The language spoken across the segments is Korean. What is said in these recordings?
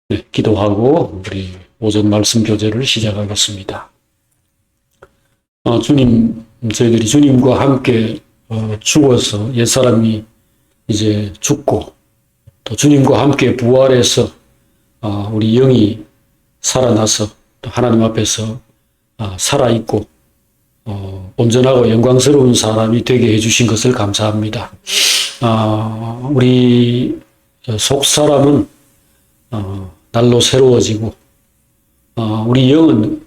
네, 기도하고 우리 오전 말씀 교제를 시작하겠습니다. 주님, 저희들이 주님과 함께 죽어서 옛사람이 이제 죽고 또 주님과 함께 부활해서 우리 영이 살아나서 또 하나님 앞에서 살아있고 온전하고 영광스러운 사람이 되게 해주신 것을 감사합니다. 우리 속사람은 날로 새로워지고 우리 영은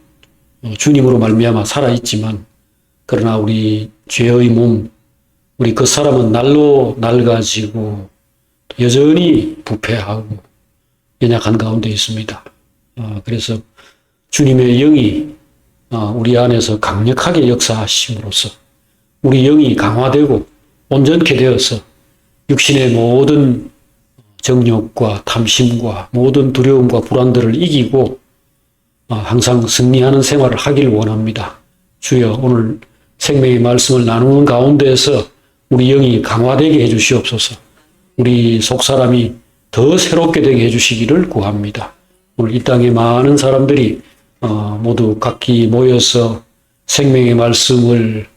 주님으로 말미암아 살아있지만 그러나 우리 죄의 몸, 우리 그 사람은 날로 낡아지고 여전히 부패하고 연약한 가운데 있습니다. 그래서 주님의 영이 우리 안에서 강력하게 역사하심으로써 우리 영이 강화되고 온전케 되어서 육신의 모든 정욕과 탐심과 모든 두려움과 불안들을 이기고 항상 승리하는 생활을 하기를 원합니다. 주여, 오늘 생명의 말씀을 나누는 가운데에서 우리 영이 강화되게 해주시옵소서. 우리 속사람이 더 새롭게 되게 해주시기를 구합니다. 오늘 이 땅에 많은 사람들이 모두 각기 모여서 생명의 말씀을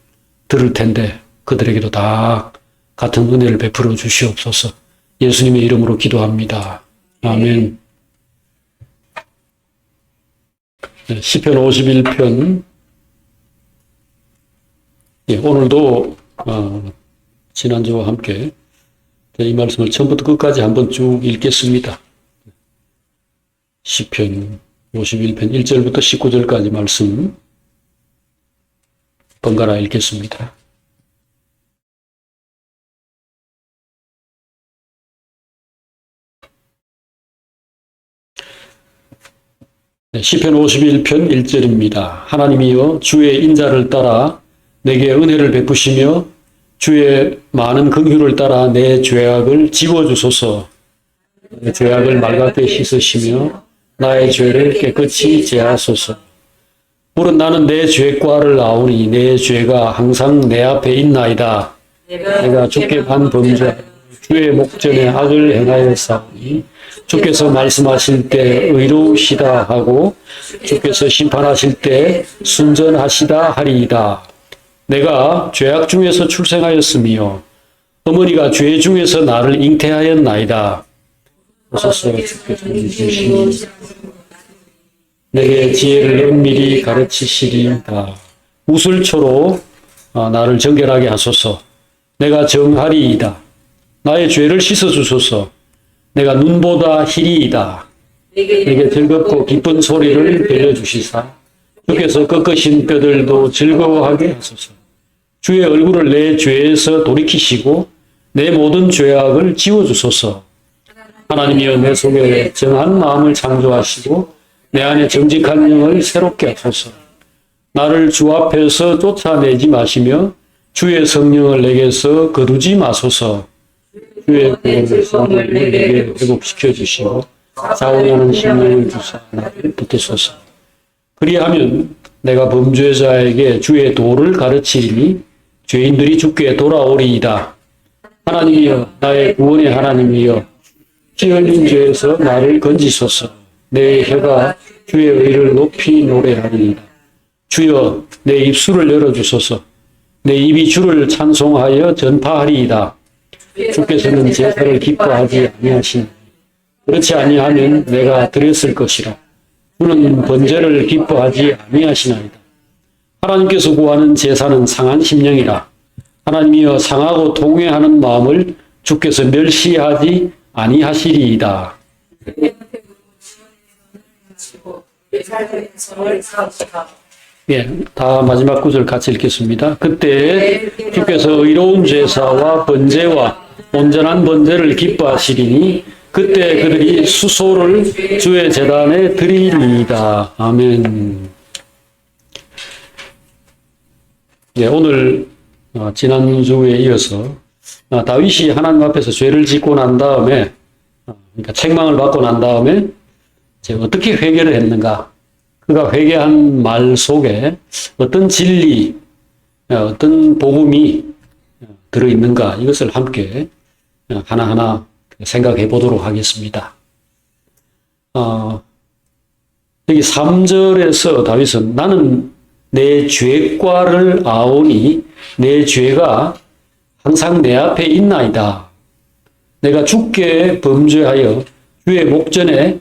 들을 텐데 그들에게도 다 같은 은혜를 베풀어 주시옵소서. 예수님의 이름으로 기도합니다. 아멘. 시편 51편. 오늘도 지난주와 함께 이 말씀을 처음부터 끝까지 한번 쭉 읽겠습니다. 시편 51편 1절부터 19절까지 말씀 번갈아 읽겠습니다. 시편 51편 1절입니다. 하나님이여, 주의 인자를 따라 내게 은혜를 베푸시며 주의 많은 긍휼을 따라 내 죄악을 지워주소서. 내 죄악을 맑게 씻으시며 나의 죄를 깨끗이 제하소서. 물은 나는 내 죄과를 아오니 내 죄가 항상 내 앞에 있나이다. 내가 주께 반 범죄 주의 목전에 악을 행하였사오니 주께서 말씀하실 때 의로우시다 하고 주께서 심판하실 때 순전하시다 하리이다. 내가 죄악 중에서 출생하였으며 어머니가 죄 중에서 나를 잉태하였나이다. 오소서 주께서 주시니 내게 지혜를 은밀히 가르치시리이다. 우슬초로 나를 정결하게 하소서. 내가 정하리이다. 나의 죄를 씻어주소서. 내가 눈보다 희리이다. 내게 즐겁고 기쁜 소리를 들려주시사 주께서 꺾으신 뼈들도 즐거워하게 하소서. 주의 얼굴을 내 죄에서 돌이키시고 내 모든 죄악을 지워주소서. 하나님이여, 내 속에 정한 마음을 창조하시고 내 안에 정직한 영을 새롭게 하소서. 나를 주 앞에서 쫓아내지 마시며 주의 성령을 내게서 거두지 마소서. 주의 구원의 성령을 내게 회복시켜 주시고 자원하는 심령을 주사 나를 붙이소서. 그리하면 내가 범죄자에게 주의 도를 가르치리니 죄인들이 주께 돌아오리이다. 하나님이여, 나의 구원의 하나님이여, 피 흘린 죄에서 나를 건지소서. 내 혀가 주의 의를 높이 노래하리이다. 주여, 내 입술을 열어주소서. 내 입이 주를 찬송하여 전파하리이다. 주께서는 제사를 기뻐하지 아니하시니 그렇지 아니하면 내가 드렸을 것이라. 주는 번제를 기뻐하지 아니하시나이다. 하나님께서 구하는 제사는 상한 심령이라. 하나님이여, 상하고 통회하는 마음을 주께서 멸시하지 아니하시리이다. 다 마지막 구절 같이 읽겠습니다. 그때 주께서 의로운 제사와 번제와 온전한 번제를 기뻐하시리니 그때 그들이 수소를 주의 제단에 드리리이다. 아멘. 오늘 지난주에 이어서 다윗이 하나님 앞에서 죄를 짓고 난 다음에, 그러니까 책망을 받고 난 다음에 어떻게 회개를 했는가, 그가 회개한 말 속에 어떤 진리, 어떤 복음이 들어있는가, 이것을 함께 하나하나 생각해 보도록 하겠습니다. 여기 3절에서 다윗은 나는 내 죄과를 아오니 내 죄가 항상 내 앞에 있나이다. 내가 주께 범죄하여 주의 목전에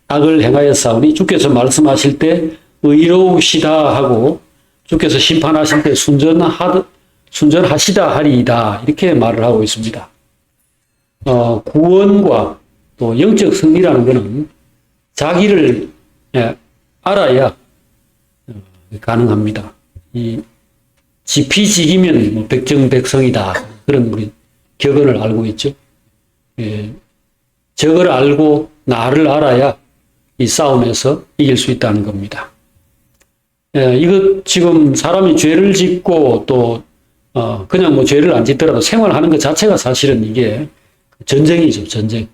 악을 행하였사오니 주께서 말씀하실 때 의로우시다 하고 주께서 심판하실 때 순전하시다 하리이다. 이렇게 말을 하고 있습니다. 구원과 또 영적 승리라는 것은 자기를 알아야 가능합니다. 이 지피지기면 뭐 백정백성이다. 그런 우리 격언을 알고 있죠. 적을 알고 나를 알아야 이 싸움에서 이길 수 있다는 겁니다. 이것 지금 사람이 죄를 짓고 또 그냥 뭐 죄를 안 짓더라도 생활하는 것 자체가 사실은 이게 전쟁이죠. 전쟁.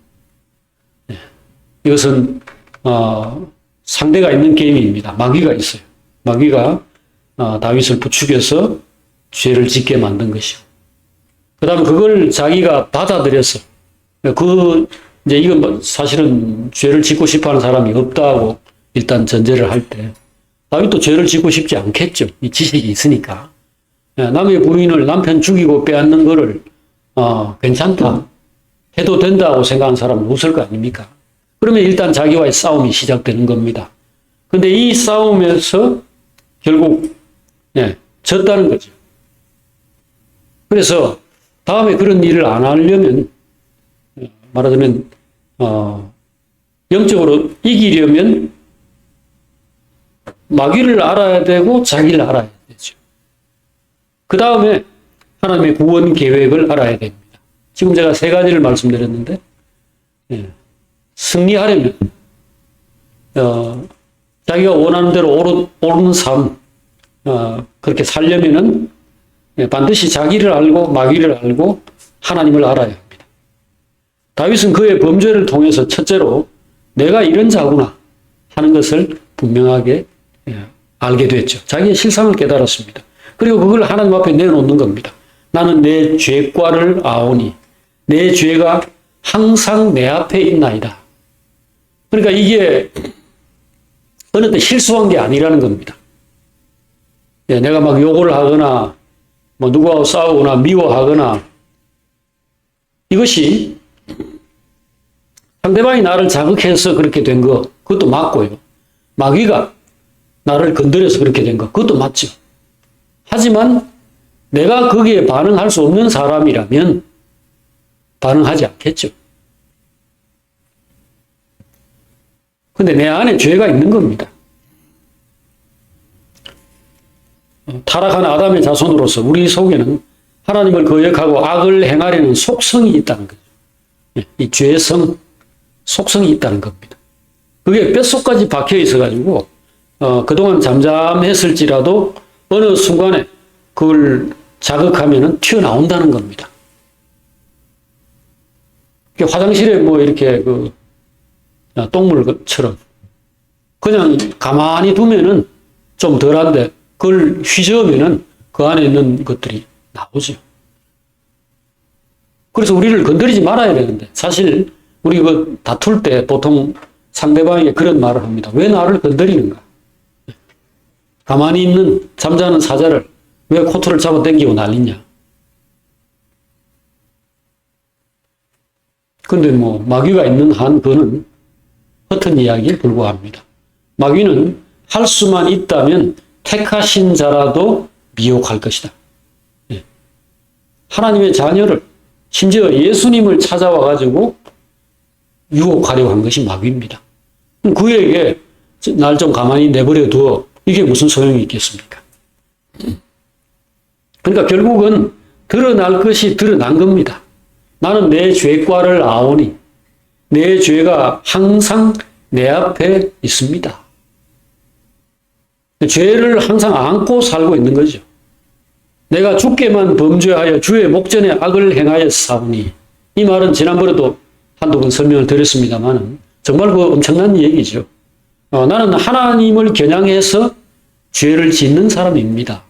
이것은 상대가 있는 게임입니다. 마귀가 있어요. 마귀가 다윗을 부추겨서 죄를 짓게 만든 것이고, 그 다음에 그걸 자기가 받아들여서 이제 이건 뭐 사실은 죄를 짓고 싶어 하는 사람이 없다고 일단 전제를 할 때, 다윗도 죄를 짓고 싶지 않겠죠. 이 지식이 있으니까. 남의 부인을 남편 죽이고 빼앗는 거를, 괜찮다. 해도 된다고 생각하는 사람은 없을 거 아닙니까? 그러면 일단 자기와의 싸움이 시작되는 겁니다. 근데 이 싸움에서 결국, 졌다는 거죠. 그래서 다음에 그런 일을 안 하려면, 말하자면, 영적으로 이기려면 마귀를 알아야 되고 자기를 알아야 되죠. 그 다음에 하나님의 구원 계획을 알아야 됩니다. 지금 제가 3가지를 말씀드렸는데, 승리하려면, 자기가 원하는 대로 옳은 삶, 그렇게 살려면은 반드시 자기를 알고 마귀를 알고 하나님을 알아야 합니다. 다윗은 그의 범죄를 통해서 첫째로 내가 이런 자구나 하는 것을 분명하게 알게 됐죠. 자기의 실상을 깨달았습니다. 그리고 그걸 하나님 앞에 내놓는 겁니다. 나는 내 죄과를 아오니 내 죄가 항상 내 앞에 있나이다. 그러니까 이게 어느 때 실수한 게 아니라는 겁니다. 내가 막 욕을 하거나 뭐 누구하고 싸우거나 미워하거나 이것이 상대방이 나를 자극해서 그렇게 된 거, 그것도 맞고요. 마귀가 나를 건드려서 그렇게 된 거, 그것도 맞죠. 하지만 내가 거기에 반응할 수 없는 사람이라면 반응하지 않겠죠. 근데 내 안에 죄가 있는 겁니다. 타락한 아담의 자손으로서 우리 속에는 하나님을 거역하고 악을 행하려는 속성이 있다는 거죠. 이 죄성, 속성이 있다는 겁니다. 그게 뼛속까지 박혀 있어가지고, 그동안 잠잠했을지라도 어느 순간에 그걸 자극하면은 튀어나온다는 겁니다. 화장실에 뭐 이렇게 똥물처럼 그냥 가만히 두면은 좀 덜한데 그걸 휘저으면은 그 안에 있는 것들이 나오죠. 그래서 우리를 건드리지 말아야 되는데, 사실 우리 다툴 때 보통 상대방에게 그런 말을 합니다. 왜 나를 건드리는가? 가만히 있는 잠자는 사자를 왜 코트를 잡아 당기고 난리냐? 근데 뭐 마귀가 있는 한 그는 허튼 이야기에 불과합니다. 마귀는 할 수만 있다면 택하신 자라도 미혹할 것이다. 하나님의 자녀를, 심지어 예수님을 찾아와 가지고 유혹하려고 한 것이 마귀입니다. 그에게 날 좀 가만히 내버려 두어, 이게 무슨 소용이 있겠습니까? 그러니까 결국은 드러날 것이 드러난 겁니다. 나는 내 죄과를 아오니 내 죄가 항상 내 앞에 있습니다. 죄를 항상 안고 살고 있는 거죠. 내가 주께만 범죄하여 주의 목전에 악을 행하였사오니, 이 말은 지난번에도 한두 번 설명을 드렸습니다만 정말 엄청난 얘기죠. 나는 하나님을 겨냥해서 죄를 짓는 사람입니다.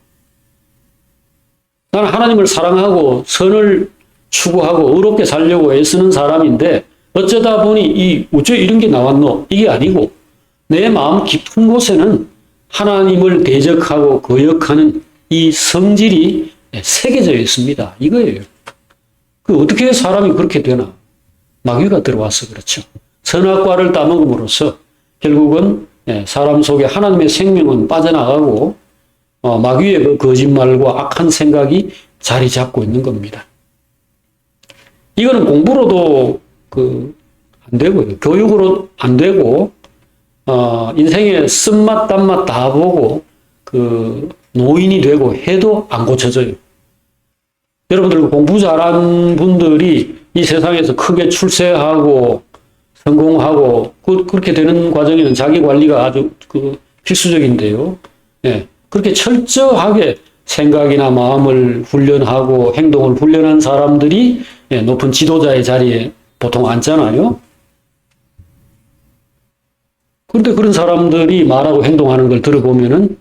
나는 하나님을 사랑하고 선을 추구하고 의롭게 살려고 애쓰는 사람인데 어쩌다 보니 어째 이런 게 나왔노? 이게 아니고 내 마음 깊은 곳에는 하나님을 대적하고 거역하는 이 성질이 새겨져 있습니다. 이거예요. 어떻게 사람이 그렇게 되나? 마귀가 들어와서 그렇죠. 선악과를 따먹음으로써 결국은 사람 속에 하나님의 생명은 빠져나가고 마귀의 그 거짓말과 악한 생각이 자리 잡고 있는 겁니다. 이거는 공부로도 안 되고요. 교육으로 안 되고 인생의 쓴맛 단맛 다 보고 노인이 되고 해도 안 고쳐져요. 여러분들 공부 잘한 분들이 이 세상에서 크게 출세하고 성공하고 그렇게 되는 과정에는 자기 관리가 아주 필수적인데요. 예, 그렇게 철저하게 생각이나 마음을 훈련하고 행동을 훈련한 사람들이 높은 지도자의 자리에 보통 앉잖아요. 그런데 그런 사람들이 말하고 행동하는 걸 들어보면은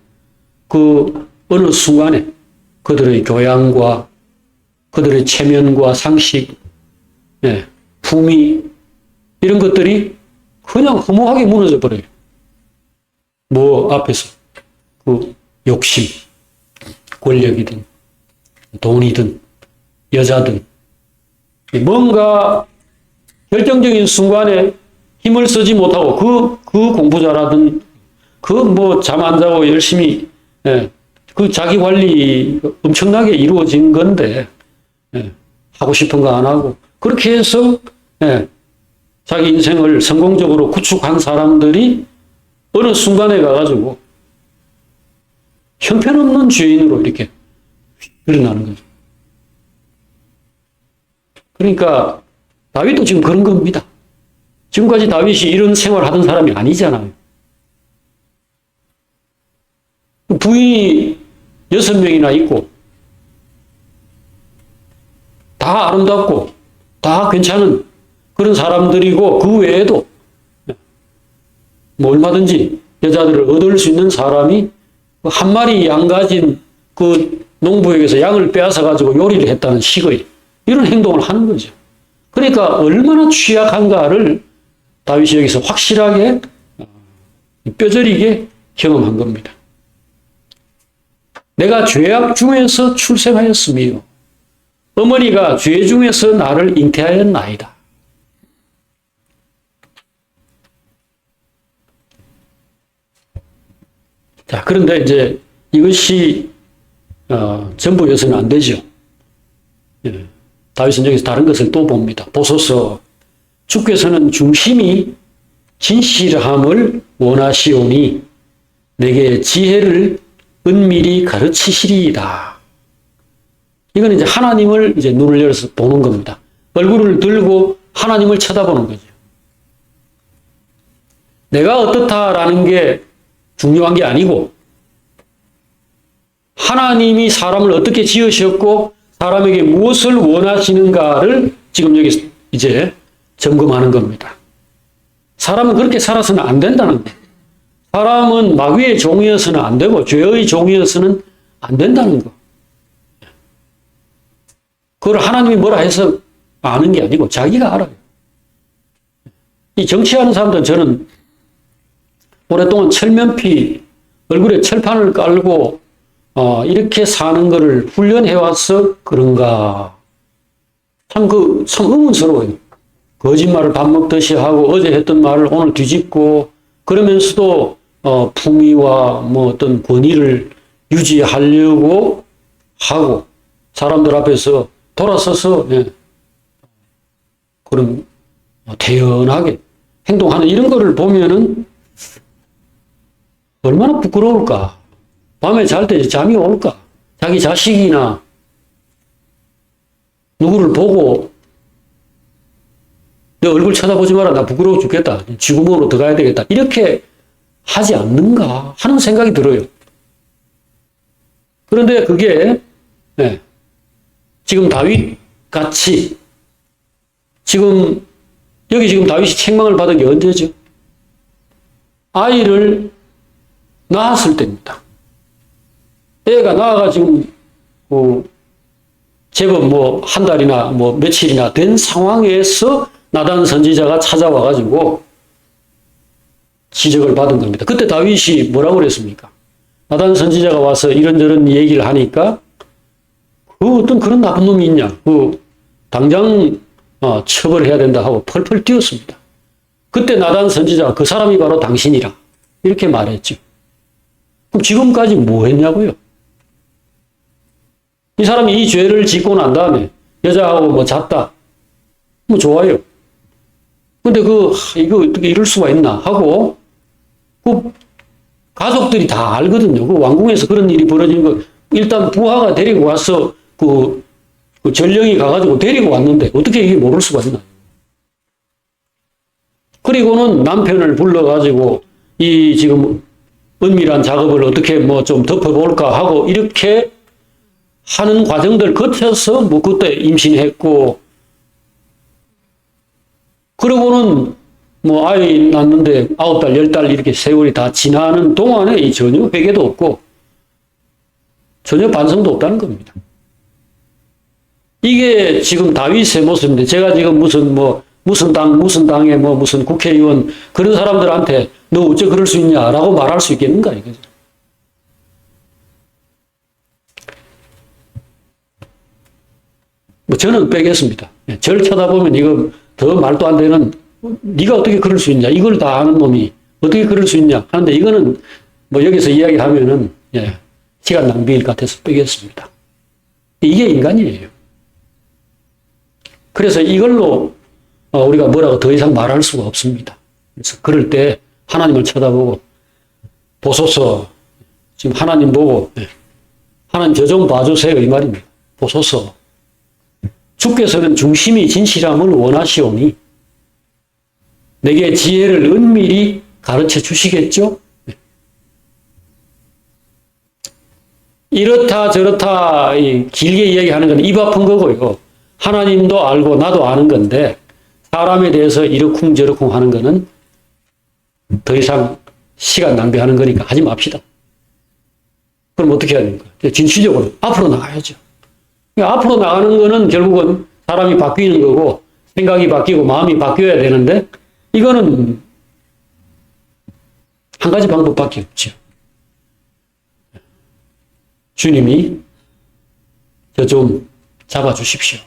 어느 순간에 그들의 교양과 그들의 체면과 상식, 품위 이런 것들이 그냥 허무하게 무너져 버려요. 앞에서 욕심, 권력이든 돈이든 여자든 뭔가 결정적인 순간에 힘을 쓰지 못하고 그 공부 잘하든 잠 안 자고 열심히 자기 관리 엄청나게 이루어진 건데 하고 싶은 거 안 하고 그렇게 해서 자기 인생을 성공적으로 구축한 사람들이 어느 순간에 가가지고 형편없는 죄인으로 이렇게 일어나는 거죠. 그러니까 다윗도 지금 그런 겁니다. 지금까지 다윗이 이런 생활을 하던 사람이 아니잖아요. 부인이 6명이나 있고 다 아름답고 다 괜찮은 그런 사람들이고 그 외에도 얼마든지 여자들을 얻을 수 있는 사람이 한 마리 양 가진 농부에게서 양을 빼앗아 가지고 요리를 했다는 식의 이런 행동을 하는 거죠. 그러니까 얼마나 취약한가를 다윗이 여기서 확실하게 뼈저리게 경험한 겁니다. 내가 죄악 중에서 출생하였으며 어머니가 죄 중에서 나를 잉태하였나이다. 자, 그런데 이제 이것이 전부여서는 안 되죠. 다윗은 여기서 다른 것을 또 봅니다. 보소서 주께서는 중심이 진실함을 원하시오니 내게 지혜를 은밀히 가르치시리이다. 이건 이제 하나님을 눈을 열어서 보는 겁니다. 얼굴을 들고 하나님을 쳐다보는 거죠. 내가 어떻다라는 게 중요한 게 아니고 하나님이 사람을 어떻게 지으셨고 사람에게 무엇을 원하시는가를 지금 여기 이제 점검하는 겁니다. 사람은 그렇게 살아서는 안 된다는 거예요. 사람은 마귀의 종이어서는 안 되고 죄의 종이어서는 안 된다는 거. 그걸 하나님이 뭐라 해서 아는 게 아니고 자기가 알아요. 이 정치하는 사람들은 저는 오랫동안 철면피 얼굴에 철판을 깔고 이렇게 사는 거를 훈련해와서 그런가. 참 의문스러워요. 거짓말을 밥 먹듯이 하고 어제 했던 말을 오늘 뒤집고 그러면서도 품위와 어떤 권위를 유지하려고 하고 사람들 앞에서 돌아서서 그런 태연하게 행동하는 이런 거를 보면은 얼마나 부끄러울까. 밤에 잘 때 잠이 올까. 자기 자식이나 누구를 보고 내 얼굴 쳐다보지 마라. 나 부끄러워 죽겠다. 쥐구멍으로 들어가야 되겠다. 이렇게 하지 않는가 하는 생각이 들어요. 그런데 그게 지금 다윗 같이 지금 다윗이 책망을 받은 게 언제죠? 아이를 낳았을 때입니다. 애가 낳아가지고 제법 한 달이나 며칠이나 된 상황에서 나단 선지자가 찾아와가지고 지적을 받은 겁니다. 그때 다윗이 뭐라고 그랬습니까? 나단 선지자가 와서 이런저런 얘기를 하니까 그 어떤 그런 나쁜 놈이 있냐? 당장 처벌해야 된다 하고 펄펄 뛰었습니다. 그때 나단 선지자가 그 사람이 바로 당신이라 이렇게 말했죠. 그럼 지금까지 뭐 했냐고요? 이 사람이 이 죄를 짓고 난 다음에 여자하고 뭐 잤다. 뭐 좋아요. 근데 이거 어떻게 이럴 수가 있나 하고 가족들이 다 알거든요. 왕궁에서 그런 일이 벌어진 거 일단 부하가 데리고 와서 그 전령이 가가지고 데리고 왔는데 어떻게 이게 모를 수가 있나? 그리고는 남편을 불러가지고 이 지금 은밀한 작업을 어떻게 뭐 좀 덮어볼까 하고 이렇게 하는 과정들 거쳐서 뭐 그때 임신했고 그러고는 뭐 아이 낳는데 9달, 10달 이렇게 세월이 다 지나는 동안에 전혀 회개도 없고 전혀 반성도 없다는 겁니다. 이게 지금 다윗의 모습인데 제가 지금 무슨 당의 무슨 국회의원 그런 사람들한테 너 어째 그럴 수 있냐라고 말할 수 있겠는가 이거죠. 저는 빼겠습니다. 저를 쳐다보면 이거 더 말도 안 되는 네가 어떻게 그럴 수 있냐 이걸 다 아는 놈이 어떻게 그럴 수 있냐 하는데 이거는 뭐 여기서 이야기하면은 시간 낭비일 것 같아서 빼겠습니다. 이게 인간이에요. 그래서 이걸로 우리가 뭐라고 더 이상 말할 수가 없습니다. 그래서 그럴 때 하나님을 쳐다보고 보소서 지금 하나님 보고 하나님 저 좀 봐주세요 이 말입니다. 보소서 주께서는 중심이 진실함을 원하시오니 내게 지혜를 은밀히 가르쳐 주시겠죠? 이렇다 저렇다 길게 이야기하는 건 입 아픈 거고요. 하나님도 알고 나도 아는 건데 사람에 대해서 이러쿵저러쿵 하는 거는 더 이상 시간 낭비하는 거니까 하지 맙시다. 그럼 어떻게 해야 됩니까? 진취적으로 앞으로 나가야죠. 앞으로 나가는 거는 결국은 사람이 바뀌는 거고 생각이 바뀌고 마음이 바뀌어야 되는데 이거는 한 가지 방법밖에 없죠. 주님이 저 좀 잡아주십시오.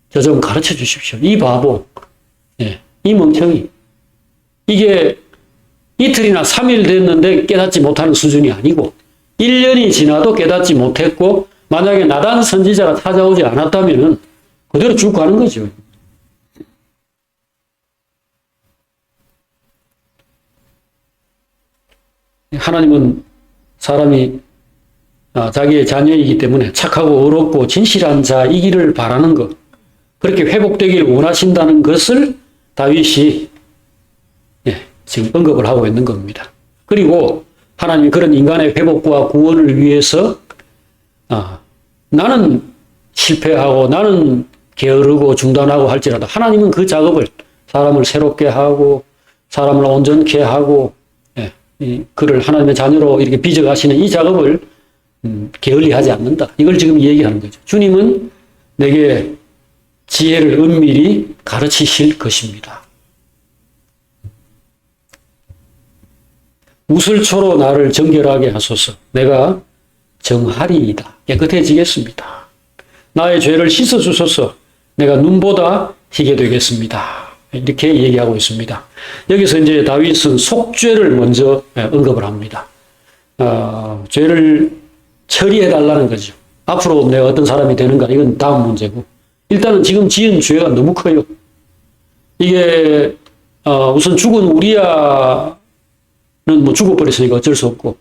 저 좀 가르쳐 주십시오. 이 바보, 이 멍청이. 이게 이틀이나 3일 됐는데 깨닫지 못하는 수준이 아니고 1년이 지나도 깨닫지 못했고 만약에 나단 선지자가 찾아오지 않았다면 그대로 쭉 가는 거죠. 하나님은 사람이 자기의 자녀이기 때문에 착하고 의롭고 진실한 자이기를 바라는 것, 그렇게 회복되기를 원하신다는 것을 다윗이 지금 언급을 하고 있는 겁니다. 그리고 하나님이 그런 인간의 회복과 구원을 위해서 나는 실패하고 나는 게으르고 중단하고 할지라도 하나님은 그 작업을 사람을 새롭게 하고 사람을 온전케 하고 그를 하나님의 자녀로 이렇게 빚어가시는 이 작업을 게을리 하지 않는다. 이걸 지금 얘기하는 거죠. 주님은 내게 지혜를 은밀히 가르치실 것입니다. 우슬초로 나를 정결하게 하소서. 내가 정하리이다. 깨끗해지겠습니다. 나의 죄를 씻어주소서. 내가 눈보다 희게 되겠습니다. 이렇게 얘기하고 있습니다. 여기서 이제 다윗은 속죄를 먼저 언급을 합니다. 죄를 처리해달라는 거죠. 앞으로 내가 어떤 사람이 되는가, 이건 다음 문제고. 일단은 지금 지은 죄가 너무 커요. 이게, 우선 죽은 우리야는 뭐 죽어버렸으니까 어쩔 수 없고.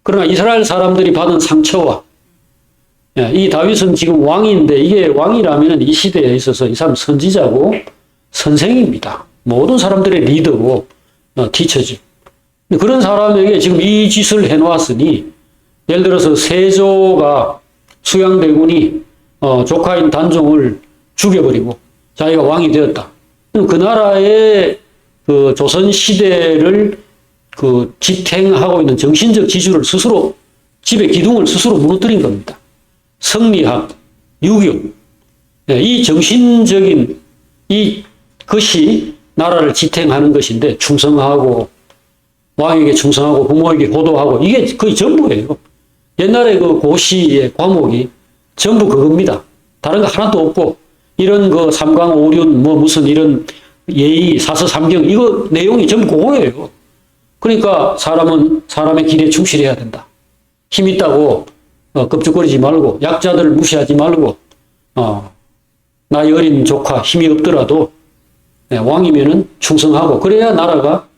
그러나 이스라엘 사람들이 받은 상처와, 이 다윗은 지금 왕인데, 이게 왕이라면 이 시대에 있어서 이 사람 선지자고 선생입니다. 모든 사람들의 리더고, 티처죠. 그런 사람에게 지금 이 짓을 해놓았으니, 예를 들어서 세조가 수양대군이 조카인 단종을 죽여버리고 자기가 왕이 되었다. 그 나라의 그 조선 시대를 그 지탱하고 있는 정신적 지주를 스스로 집의 기둥을 스스로 무너뜨린 겁니다. 성리학, 유교, 이 정신적인 이 그것이 나라를 지탱하는 것인데 충성하고 왕에게 충성하고 부모에게 효도하고 이게 거의 전부예요. 옛날에 그 고시의 과목이 전부 그겁니다. 다른 거 하나도 없고 이런 그 삼강오륜 뭐 무슨 이런 예의 사서삼경 이거 내용이 전부 그거예요. 그러니까 사람은 사람의 길에 충실해야 된다. 힘 있다고 껍죽거리지 말고 약자들을 무시하지 말고 나이 어린 조카 힘이 없더라도 왕이면은 충성하고 그래야 나라가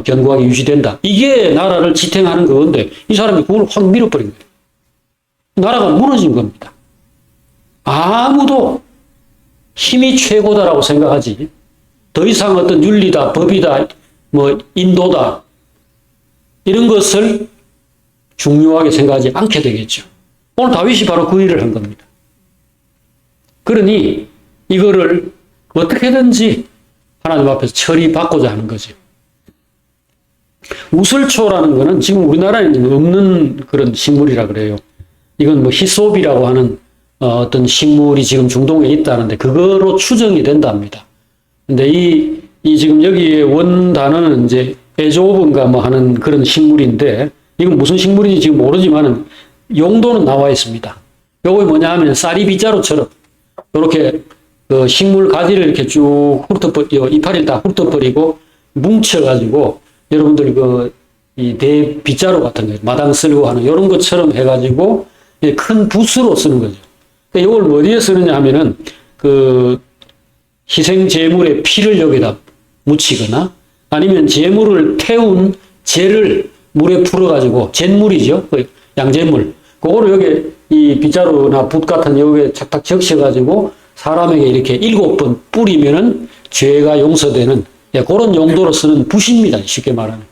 견고하게 유지된다. 이게 나라를 지탱하는 그건데 이 사람이 그걸 확 밀어버린 거예요. 나라가 무너진 겁니다. 아무도 힘이 최고다라고 생각하지 더 이상 어떤 윤리다, 법이다, 뭐 인도다 이런 것을 중요하게 생각하지 않게 되겠죠. 오늘 다윗이 바로 그 일을 한 겁니다. 그러니 이거를 어떻게든지 하나님 앞에서 처리받고자 하는 거죠. 우슬초라는 거는 지금 우리나라에는 없는 그런 식물이라 그래요. 이건 뭐 히솝이라고 하는 어떤 식물이 지금 중동에 있다는데 그거로 추정이 된답니다. 근데 이 지금 여기에 원단어는 이제 에조브인가 뭐 하는 그런 식물인데 이건 무슨 식물인지 지금 모르지만은 용도는 나와 있습니다. 요거 뭐냐 하면 쌀이 빗자루처럼 이렇게 그 식물 가지를 이렇게 쭉 훑어버리고 이파리를 다 훑어버리고 뭉쳐가지고 여러분들이 이 대 빗자루 같은 거 마당 쓸고 하는 이런 것처럼 해가지고 큰 붓으로 쓰는 거죠. 그러니까 이걸 어디에 쓰느냐 하면은 그 희생 제물의 피를 여기다 묻히거나 아니면 제물을 태운 재를 물에 풀어가지고 잿물이죠. 그 양잿물. 그거를 여기 이 빗자루나 붓 같은 여기에 착착 적셔가지고 사람에게 이렇게 7번 뿌리면은 죄가 용서되는 그런 용도로 쓰는 붓입니다. 쉽게 말하면.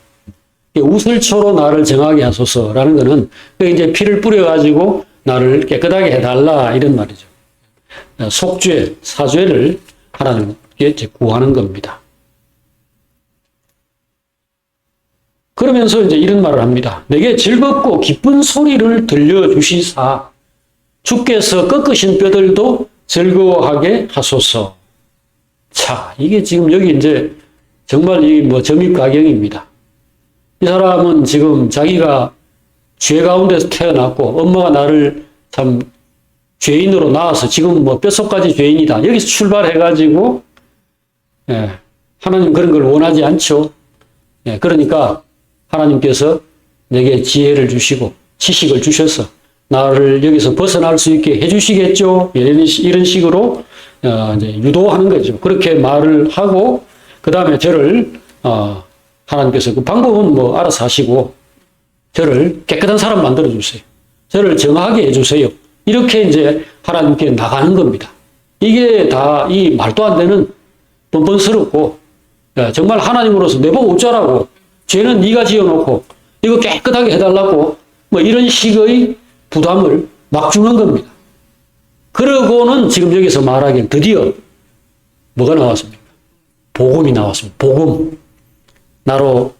우슬초로 나를 정하게 하소서라는 거는 이제 피를 뿌려가지고 나를 깨끗하게 해달라 이런 말이죠. 속죄, 사죄를 하나님께 구하는 겁니다. 그러면서 이제 이런 말을 합니다. 내게 즐겁고 기쁜 소리를 들려주시사 주께서 꺾으신 뼈들도 즐거워하게 하소서. 자, 이게 지금 여기 이제 정말 이 뭐 점입가경입니다. 이 사람은 지금 자기가 죄 가운데서 태어났고 엄마가 나를 참 죄인으로 낳아서 지금 뭐 뼛속까지 죄인이다. 여기서 출발해가지고 하나님 그런 걸 원하지 않죠. 그러니까 하나님께서 내게 지혜를 주시고 지식을 주셔서 나를 여기서 벗어날 수 있게 해주시겠죠. 이런 식으로 이제 유도하는 거죠. 그렇게 말을 하고 그 다음에 저를 하나님께서 그 방법은 뭐 알아서 하시고 저를 깨끗한 사람 만들어 주세요. 저를 정하게 해주세요. 이렇게 이제 하나님께 나가는 겁니다. 이게 다 이 말도 안 되는 뻔뻔스럽고 정말 하나님으로서 내보고 어쩌라고 죄는 네가 지어놓고 이거 깨끗하게 해달라고 뭐 이런 식의 부담을 막 주는 겁니다. 그러고는 지금 여기서 말하기엔 드디어 뭐가 나왔습니까? 복음이 나왔습니다. 복음. 나로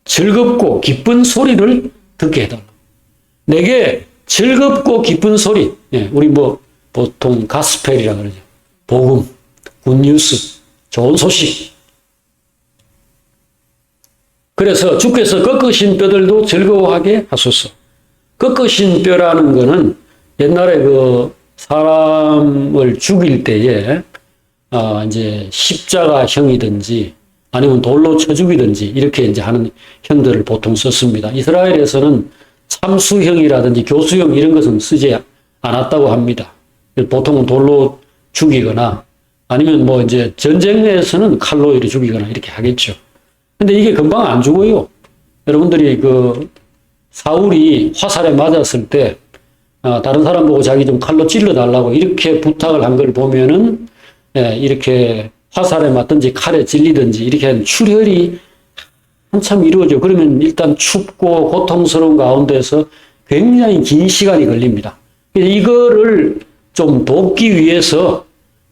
즐겁고 기쁜 소리를 듣게 해달라. 내게 즐겁고 기쁜 소리. 우리 뭐 보통 가스펠이라 그러죠. 복음, 굿뉴스, 좋은 소식. 그래서 주께서 꺾으신 뼈들도 즐거워하게 하소서. 꺾으신 뼈라는 거는 옛날에 그 사람을 죽일 때에 이제 십자가형이든지 아니면 돌로 쳐 죽이든지 이렇게 이제 하는 형들을 보통 썼습니다. 이스라엘에서는 참수형이라든지 교수형 이런 것은 쓰지 않았다고 합니다. 보통은 돌로 죽이거나 아니면 뭐 이제 전쟁에서는 칼로 이렇게 죽이거나 이렇게 하겠죠. 근데 이게 금방 안 죽어요. 여러분들이 그 사울이 화살에 맞았을 때 다른 사람 보고 자기 좀 칼로 찔러 달라고 이렇게 부탁을 한 걸 보면은 이렇게 화살에 맞든지 칼에 찔리든지 이렇게 한 출혈이 한참 이루어져. 그러면 일단 춥고 고통스러운 가운데서 굉장히 긴 시간이 걸립니다. 이거를 좀 돕기 위해서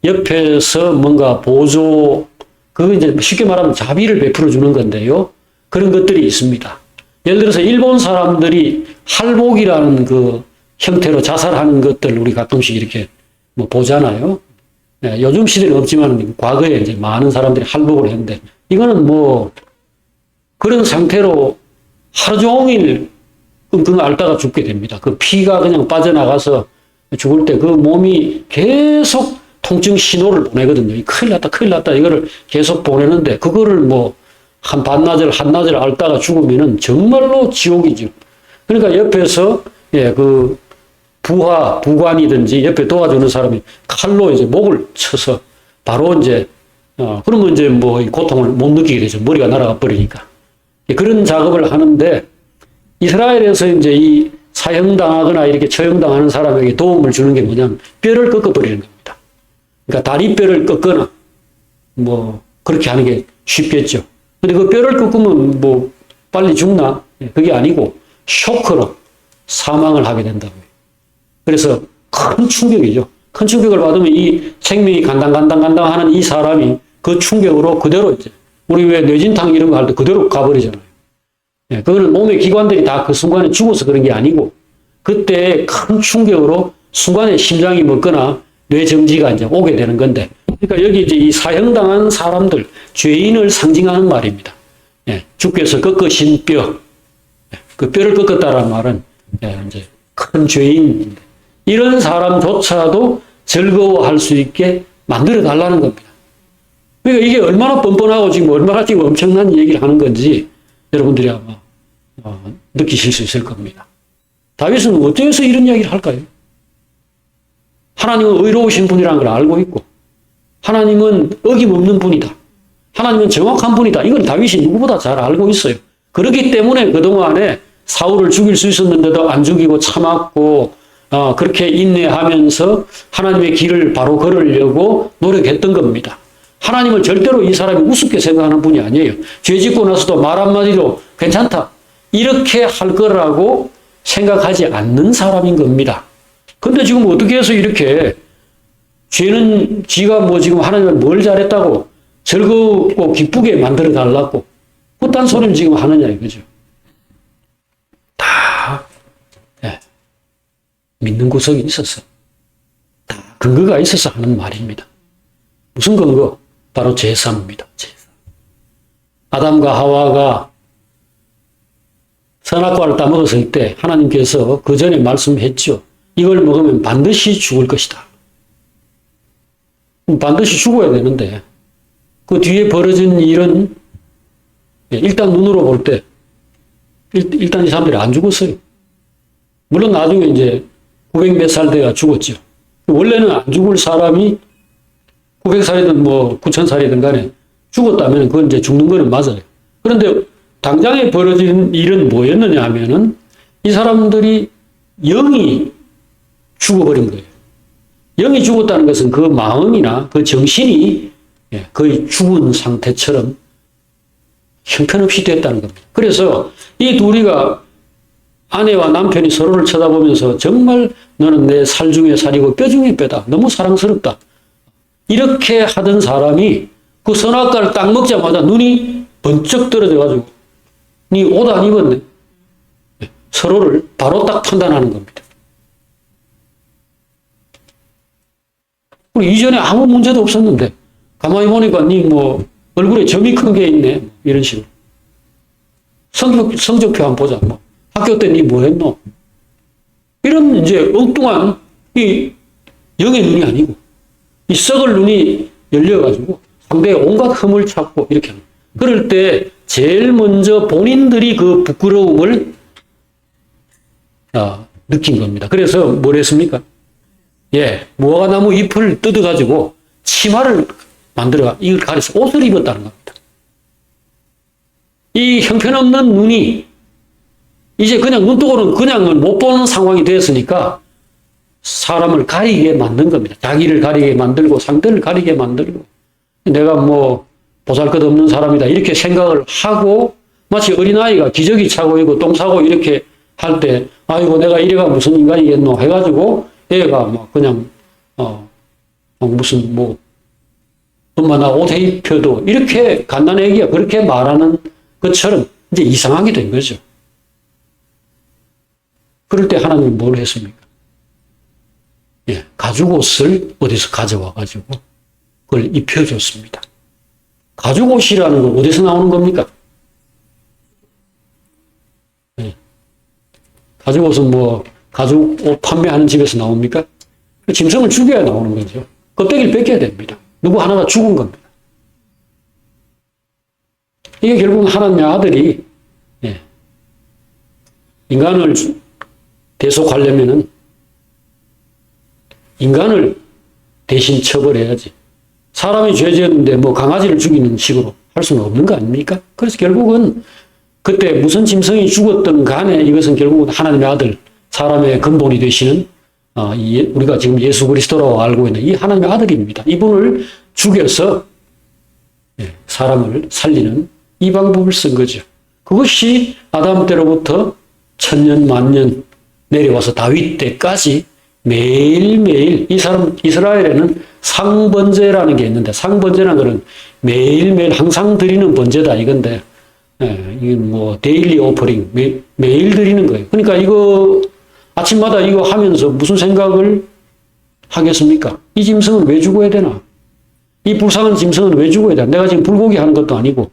옆에서 뭔가 보조, 그거 이제 쉽게 말하면 자비를 베풀어 주는 건데요. 그런 것들이 있습니다. 예를 들어서 일본 사람들이 할복이라는 그 형태로 자살하는 것들 우리 가끔씩 이렇게 뭐 보잖아요. 요즘 시대는 없지만 과거에 이제 많은 사람들이 할복을 했는데 이거는 뭐 그런 상태로 하루 종일 끙끙 앓다가 죽게 됩니다. 그 피가 그냥 빠져나가서 죽을 때 그 몸이 계속 통증 신호를 보내거든요. 큰일 났다, 큰일 났다 이거를 계속 보내는데 그거를 뭐 한 반나절, 한나절 앓다가 죽으면은 정말로 지옥이죠. 그러니까 옆에서 그 부관이든지 옆에 도와주는 사람이 칼로 이제 목을 쳐서 바로 이제 그러면 이제 뭐 고통을 못 느끼게 되죠. 머리가 날아가 버리니까. 그런 작업을 하는데 이스라엘에서 이제 이 사형당하거나 이렇게 처형당하는 사람에게 도움을 주는 게 뭐냐면 뼈를 꺾어버리는 겁니다. 그러니까 다리뼈를 꺾거나 뭐 그렇게 하는 게 쉽겠죠. 근데 그 뼈를 꺾으면 뭐 빨리 죽나? 그게 아니고 쇼크로 사망을 하게 된다고요. 그래서 큰 충격이죠. 큰 충격을 받으면 이 생명이 간당간당 하는 이 사람이 그 충격으로 그대로 이제 우리 왜 뇌진탕 이런 거 할 때 그대로 가버리잖아요. 그거는 몸의 기관들이 다 그 순간에 죽어서 그런 게 아니고 그때 큰 충격으로 순간에 심장이 멎거나 뇌정지가 이제 오게 되는 건데 그러니까 여기 이제 이 사형당한 사람들 죄인을 상징하는 말입니다. 주께서 꺾으신 뼈, 그 뼈를 꺾었다라는 말은 이제 큰 죄인 이런 사람조차도 즐거워할 수 있게 만들어 달라는 겁니다. 그러니까 이게 얼마나 뻔뻔하고 지금 얼마나 지금 엄청난 얘기를 하는 건지 여러분들이 아마 느끼실 수 있을 겁니다. 다윗은 어째서 이런 이야기를 할까요? 하나님은 의로우신 분이라는 걸 알고 있고 하나님은 어김없는 분이다. 하나님은 정확한 분이다. 이건 다윗이 누구보다 잘 알고 있어요. 그렇기 때문에 그동안에 사울을 죽일 수 있었는데도 안 죽이고 참았고 그렇게 인내하면서 하나님의 길을 바로 걸으려고 노력했던 겁니다. 하나님을 절대로 이 사람이 우습게 생각하는 분이 아니에요. 죄 짓고 나서도 말 한마디로 괜찮다. 이렇게 할 거라고 생각하지 않는 사람인 겁니다. 근데 지금 어떻게 해서 이렇게 죄는 지가 뭐 지금 하나님을 뭘 잘했다고 즐겁고 기쁘게 만들어 달라고 그딴 소리를 지금 하느냐 이거죠. 다 믿는 구석이 있어서 다 근거가 있어서 하는 말입니다. 무슨 근거? 바로 제사입니다. 제사. 아담과 하와가 선악과를 따먹었을 때 하나님께서 그 전에 말씀했죠. 이걸 먹으면 반드시 죽을 것이다. 반드시 죽어야 되는데 그 뒤에 벌어진 일은 일단 눈으로 볼 때 일단 이 사람들이 안 죽었어요. 물론 나중에 이제 900 몇 살 돼야 죽었죠. 원래는 안 죽을 사람이 900살이든 뭐 9000살이든 간에 죽었다면 그건 이제 죽는 거는 맞아요. 그런데 당장에 벌어진 일은 뭐였느냐 하면은 이 사람들이 영이 죽어버린 거예요. 영이 죽었다는 것은 그 마음이나 그 정신이 거의 죽은 상태처럼 형편없이 됐다는 겁니다. 그래서 이 둘이가 아내와 남편이 서로를 쳐다보면서 정말 너는 내 살 중에 살이고 뼈 중에 뼈다. 너무 사랑스럽다. 이렇게 하던 사람이 그 선악과를 딱 먹자마자 눈이 번쩍 떨어져가지고 네 옷 안 입었네. 서로를 바로 딱 판단하는 겁니다. 이전에 아무 문제도 없었는데 가만히 보니까 네 뭐 얼굴에 점이 큰 게 있네. 이런 식으로. 성적표 한번 보자. 뭐 학교 때 네 뭐 했노? 이런 이제 엉뚱한 이 영의 눈이 아니고 이 썩을 눈이 열려가지고 상대의 온갖 흠을 찾고 이렇게 합니다. 그럴 때 제일 먼저 본인들이 그 부끄러움을 느낀 겁니다. 그래서 뭘 했습니까? 무화과나무 잎을 뜯어가지고 치마를 만들어 이걸 가려서 옷을 입었다는 겁니다. 이 형편없는 눈이 이제 그냥 눈뜨고는 그냥 못 보는 상황이 되었으니까 사람을 가리게 만든 겁니다. 자기를 가리게 만들고 상대를 가리게 만들고 내가 뭐 보잘것없는 사람이다 이렇게 생각을 하고 마치 어린아이가 기저귀 차고 있고 똥 싸고 이렇게 할 때 아이고 내가 이래가 무슨 인간이겠노 해가지고 애가 막 그냥 무슨 뭐 엄마 나 옷 입혀도 이렇게 갓난 애기가 그렇게 말하는 것처럼 이제 이상하게 된 거죠. 그럴 때 하나님은 뭘 했습니까? 가죽옷을 어디서 가져와 가지고 그걸 입혀줬습니다. 가죽 옷이라는 건 어디서 나오는 겁니까? 네. 가죽 옷은 뭐 가죽 옷 판매하는 집에서 나옵니까? 짐승을 죽여야 나오는 거죠. 껍데기를 벗겨야 됩니다. 누구 하나가 죽은 겁니다. 이게 결국은 하나님의 아들이 인간을 대속하려면은 인간을 대신 처벌해야지. 사람이 죄 지었는데 뭐 강아지를 죽이는 식으로 할 수는 없는 거 아닙니까? 그래서 결국은 그때 무슨 짐승이 죽었든 간에 이것은 결국은 하나님의 아들, 사람의 근본이 되시는 우리가 지금 예수 그리스도라고 알고 있는 이 하나님의 아들입니다. 이분을 죽여서 사람을 살리는 이 방법을 쓴 거죠. 그것이 아담 때로부터 천년 만년 내려와서 다윗 때까지 매일매일 이 사람 이스라엘에는 상번제라는 게 있는데 상번제라는 것은 매일매일 항상 드리는 번제다 이건데 이게 뭐 데일리 오퍼링 매일 드리는 거예요. 그러니까 이거 아침마다 이거 하면서 무슨 생각을 하겠습니까? 이 짐승은 왜 죽어야 되나? 이 불쌍한 짐승은 왜 죽어야 되나? 내가 지금 불고기 하는 것도 아니고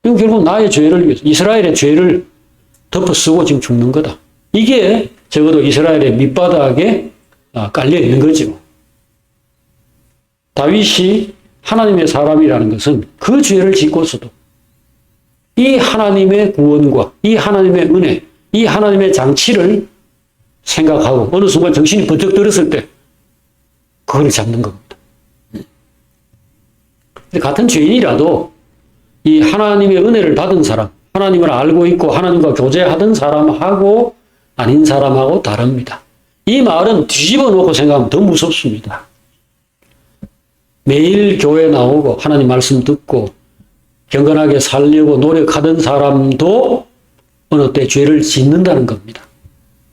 이건 결국 나의 죄를 위해서 이스라엘의 죄를 덮어쓰고 지금 죽는 거다. 이게 적어도 이스라엘의 밑바닥에 깔려 있는 거죠. 다윗이 하나님의 사람이라는 것은 그 죄를 짓고서도 이 하나님의 구원과 이 하나님의 은혜, 이 하나님의 장치를 생각하고 어느 순간 정신이 번쩍 들었을 때 그걸 잡는 겁니다. 같은 죄인이라도 이 하나님의 은혜를 받은 사람, 하나님을 알고 있고 하나님과 교제하던 사람하고 아닌 사람하고 다릅니다. 이 말은 뒤집어 놓고 생각하면 더 무섭습니다. 매일 교회 나오고 하나님 말씀 듣고 경건하게 살려고 노력하던 사람도 어느 때 죄를 짓는다는 겁니다.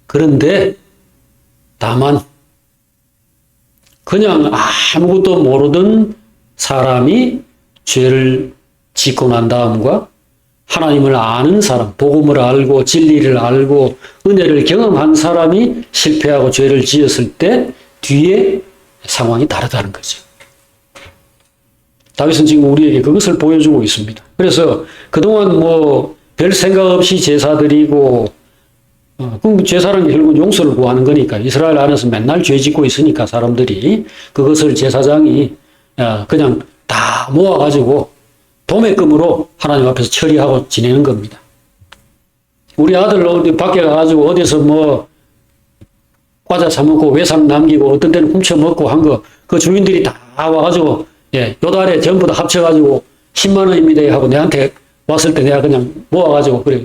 그런데 다만 그냥 아무것도 모르던 사람이 죄를 짓고 난 다음과 하나님을 아는 사람, 복음을 알고 진리를 알고 은혜를 경험한 사람이 실패하고 죄를 지었을 때 뒤에 상황이 다르다는 거죠. 다윗은 지금 우리에게 그것을 보여주고 있습니다. 그래서 그동안 뭐 별 생각 없이 제사 드리고 그럼 제사라는 게 결국 용서를 구하는 거니까 이스라엘 안에서 맨날 죄 짓고 있으니까 사람들이 그것을 제사장이 그냥 다 모아가지고 도매금으로 하나님 앞에서 처리하고 지내는 겁니다. 우리 아들 어디 밖에 가가지고 어디서 뭐 과자 사먹고 외상 남기고 어떤 때는 훔쳐먹고 한 거 그 주인들이 다 와가지고 요 달에 전부 다 합쳐가지고 10만 원입니다 하고 내한테 왔을 때 내가 그냥 모아가지고 그래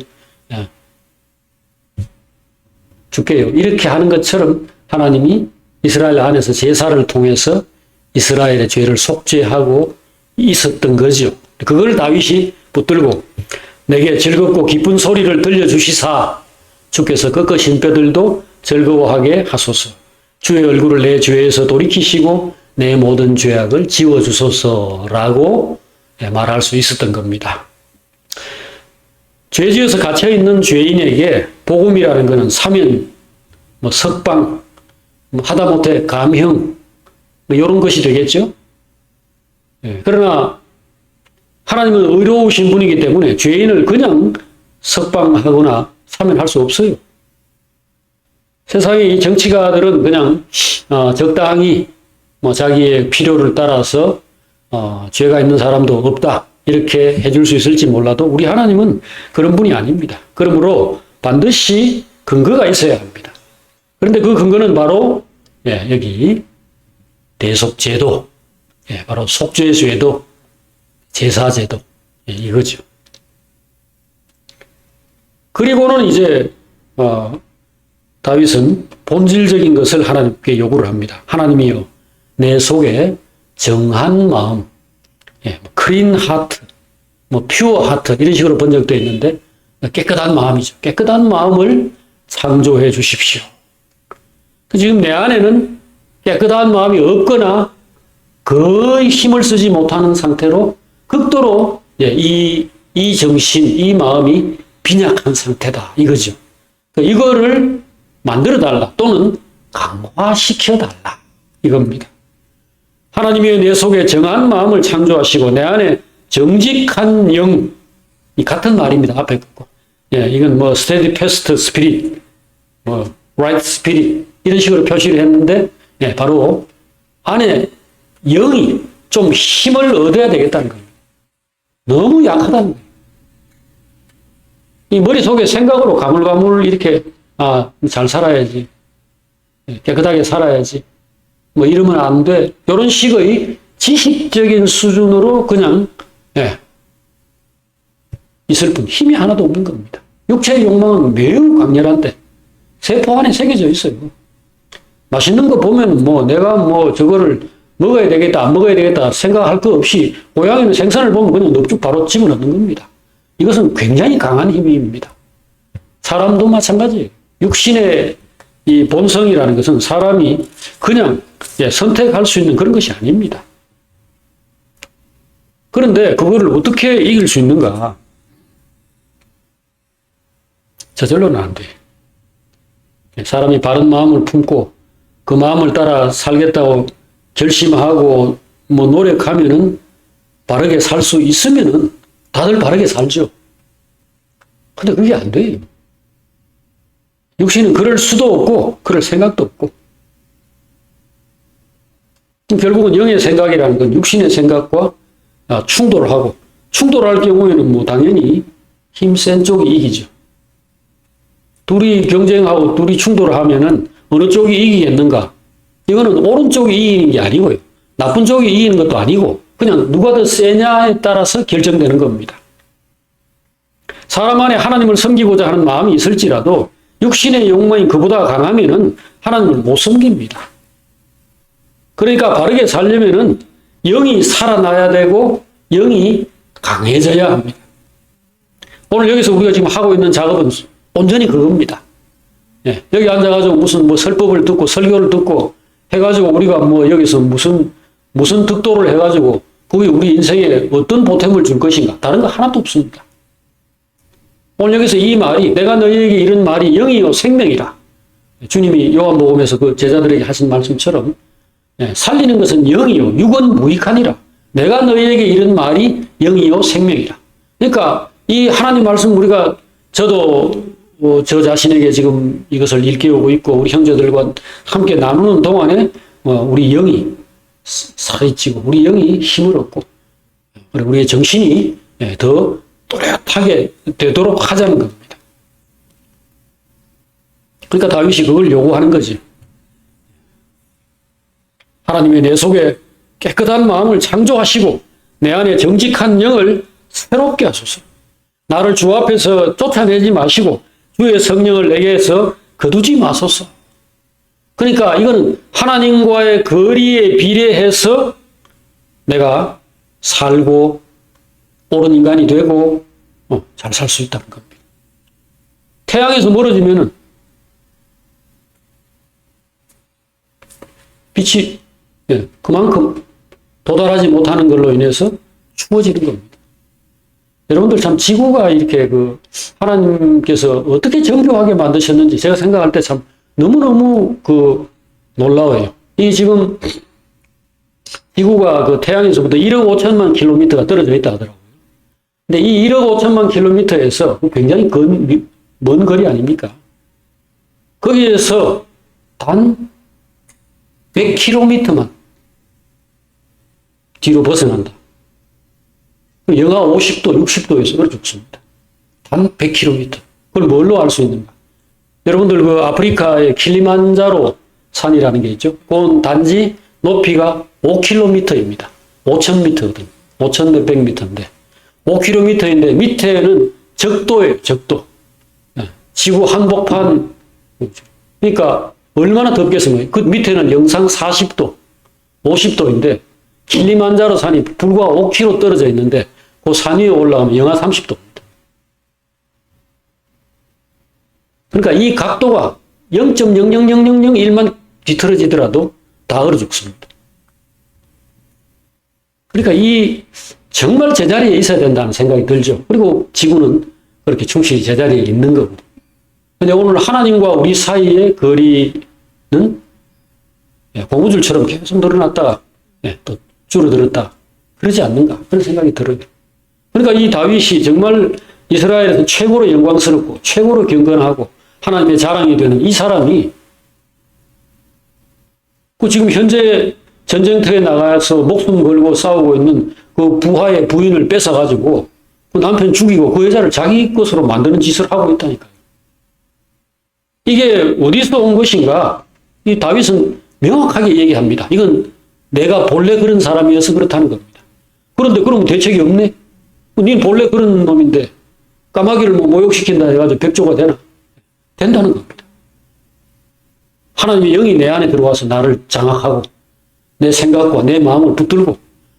줄게요. 이렇게 하는 것처럼 하나님이 이스라엘 안에서 제사를 통해서 이스라엘의 죄를 속죄하고 있었던 거죠. 그걸 다윗이 붙들고 내게 즐겁고 기쁜 소리를 들려주시사 주께서 꺾으신 뼈들도 즐거워하게 하소서. 주의 얼굴을 내 죄에서 돌이키시고 내 모든 죄악을 지워주소서라고 말할 수 있었던 겁니다. 죄지어서 갇혀있는 죄인에게 복음이라는 것은 사면, 석방, 하다못해 감형 이런 것이 되겠죠. 그러나 하나님은 의로우신 분이기 때문에 죄인을 그냥 석방하거나 사면할 수 없어요. 세상의 정치가들은 그냥 적당히 자기의 필요를 따라서 죄가 있는 사람도 없다 이렇게 해줄 수 있을지 몰라도 우리 하나님은 그런 분이 아닙니다. 그러므로 반드시 근거가 있어야 합니다. 그런데 그 근거는 바로 여기 대속제도, 바로 속죄제도, 제사제도 이거죠. 그리고는 이제 다윗은 본질적인 것을 하나님께 요구를 합니다. 하나님이여 내 속에 정한 마음, 클린 하트, 퓨어 하트 이런 식으로 번역되어 있는데 깨끗한 마음이죠. 깨끗한 마음을 창조해 주십시오. 지금 내 안에는 깨끗한 마음이 없거나 거의 힘을 쓰지 못하는 상태로 극도로 이 정신, 이 마음이 빈약한 상태다 이거죠. 이거를 만들어 달라 또는 강화시켜 달라 이겁니다. 하나님이 내 속에 정한 마음을 창조하시고 내 안에 정직한 영, 이 같은 말입니다. 앞에 거. 예, 이건 뭐 steadfast spirit, 뭐 right spirit 이런 식으로 표시를 했는데, 예, 바로 안에 영이 좀 힘을 얻어야 되겠다는 거예요. 너무 약하다는 거예요. 이 머릿속에 생각으로 가물가물 이렇게, 잘 살아야지, 깨끗하게 살아야지, 뭐 이러면 안 돼. 이런 식의 지식적인 수준으로 그냥, 예, 있을 뿐 힘이 하나도 없는 겁니다. 육체의 욕망은 매우 강렬한데 세포 안에 새겨져 있어요. 맛있는 거 보면 뭐 내가 뭐 저거를 먹어야 되겠다 안 먹어야 되겠다 생각할 거 없이 고양이는 생선을 보면 그냥 넙죽 바로 집어넣는 겁니다. 이것은 굉장히 강한 힘입니다. 사람도 마찬가지예요. 육신의 이 본성이라는 것은 사람이 그냥 선택할 수 있는 그런 것이 아닙니다. 그런데 그거를 어떻게 이길 수 있는가? 저절로는 안 돼요. 사람이 바른 마음을 품고 그 마음을 따라 살겠다고 결심하고 뭐 노력하면은 바르게 살 수 있으면은 다들 바르게 살죠. 근데 그게 안 돼요. 육신은 그럴 수도 없고 그럴 생각도 없고. 결국은 영의 생각이라는 건 육신의 생각과 충돌하고, 충돌할 경우에는 뭐 당연히 힘센 쪽이 이기죠. 둘이 경쟁하고 둘이 충돌하면은 어느 쪽이 이기겠는가? 이거는 오른쪽이 이기는 게 아니고요. 나쁜 쪽이 이기는 것도 아니고 그냥 누가 더 세냐에 따라서 결정되는 겁니다. 사람 안에 하나님을 섬기고자 하는 마음이 있을지라도 육신의 욕망이 그보다 강하면은 하나님을 못 섬깁니다. 그러니까 바르게 살려면은 영이 살아나야 되고 영이 강해져야 합니다. 오늘 여기서 우리가 지금 하고 있는 작업은 온전히 그겁니다. 예, 여기 앉아가지고 무슨 뭐 설법을 듣고 설교를 듣고 해가지고 우리가 뭐 여기서 무슨 득도를 해가지고 그게 우리 인생에 어떤 보탬을 줄 것인가? 다른 거 하나도 없습니다. 오늘 여기서 이 말이 내가 너희에게 이런 말이 영이요 생명이라. 주님이 요한복음에서 그 제자들에게 하신 말씀처럼 살리는 것은 영이요 육은 무익하니라. 내가 너희에게 이런 말이 영이요 생명이라. 그러니까 이 하나님 말씀 우리가 저도 저 자신에게 지금 이것을 일깨우고 있고 우리 형제들과 함께 나누는 동안에 우리 영이 살이 찌고 우리 영이 힘을 얻고 우리의 정신이 더 또렷하게 되도록 하자는 겁니다. 그러니까 다윗이 그걸 요구하는 거지. 하나님의 내 속에 깨끗한 마음을 창조하시고 내 안에 정직한 영을 새롭게 하소서. 나를 주 앞에서 쫓아내지 마시고 주의 성령을 내게서 거두지 마소서. 그러니까 이거는 하나님과의 거리에 비례해서 내가 살고 옳은 인간이 되고 잘 살 수 있다는 겁니다. 태양에서 멀어지면은 빛이 그만큼 도달하지 못하는 걸로 인해서 추워지는 겁니다. 여러분들 참 지구가 이렇게 하나님께서 어떻게 정교하게 만드셨는지 제가 생각할 때 참 너무너무 놀라워요. 이 지금 지구가 태양에서부터 1억 5천만 킬로미터가 떨어져 있다 하더라고요. 근데 이 1억 5천만 킬로미터에서 굉장히 먼 거리 아닙니까? 거기에서 단 100km만 뒤로 벗어난다. 영하 50도, 60도에서 얼어 죽습니다. 단 100km. 그걸 뭘로 알 수 있는가? 여러분들 아프리카의 킬리만자로 산이라는 게 있죠. 그건 단지 높이가 5km입니다. 5,000m거든요. 5,000 몇백 미터인데 5km인데 밑에는 적도예요. 적도. 지구 한복판. 그러니까 얼마나 덥겠어요. 그 밑에는 영상 40도, 50도인데 킬리만자로 산이 불과 5km 떨어져 있는데 그 산 위에 올라가면 영하 30도입니다. 그러니까 이 각도가 0.00001만 뒤틀어지더라도 다 얼어 죽습니다. 그러니까 이 정말 제자리에 있어야 된다는 생각이 들죠. 그리고 지구는 그렇게 충실히 제자리에 있는 겁니다. 근데 오늘 하나님과 우리 사이의 거리는 고무줄처럼 계속 늘어났다가 또 줄어들었다. 그러지 않는가 그런 생각이 들어요. 그러니까 이 다윗이 정말 이스라엘에서 최고로 영광스럽고 최고로 경건하고 하나님의 자랑이 되는 이 사람이 그 지금 현재 전쟁터에 나가서 목숨 걸고 싸우고 있는 그 부하의 부인을 뺏어가지고 그 남편 죽이고 그 여자를 자기 것으로 만드는 짓을 하고 있다니까요. 이게 어디서 온 것인가? 이 다윗은 명확하게 얘기합니다. 이건 내가 본래 그런 사람이어서 그렇다는 겁니다. 그런데 그러면 대책이 없네? 닌 본래 그런 놈인데 까마귀를 모욕시킨다 해가지고 백조가 되나? 된다는 겁니다. 하나님의 영이 내 안에 들어와서 나를 장악하고 내 생각과 내 마음을 붙들고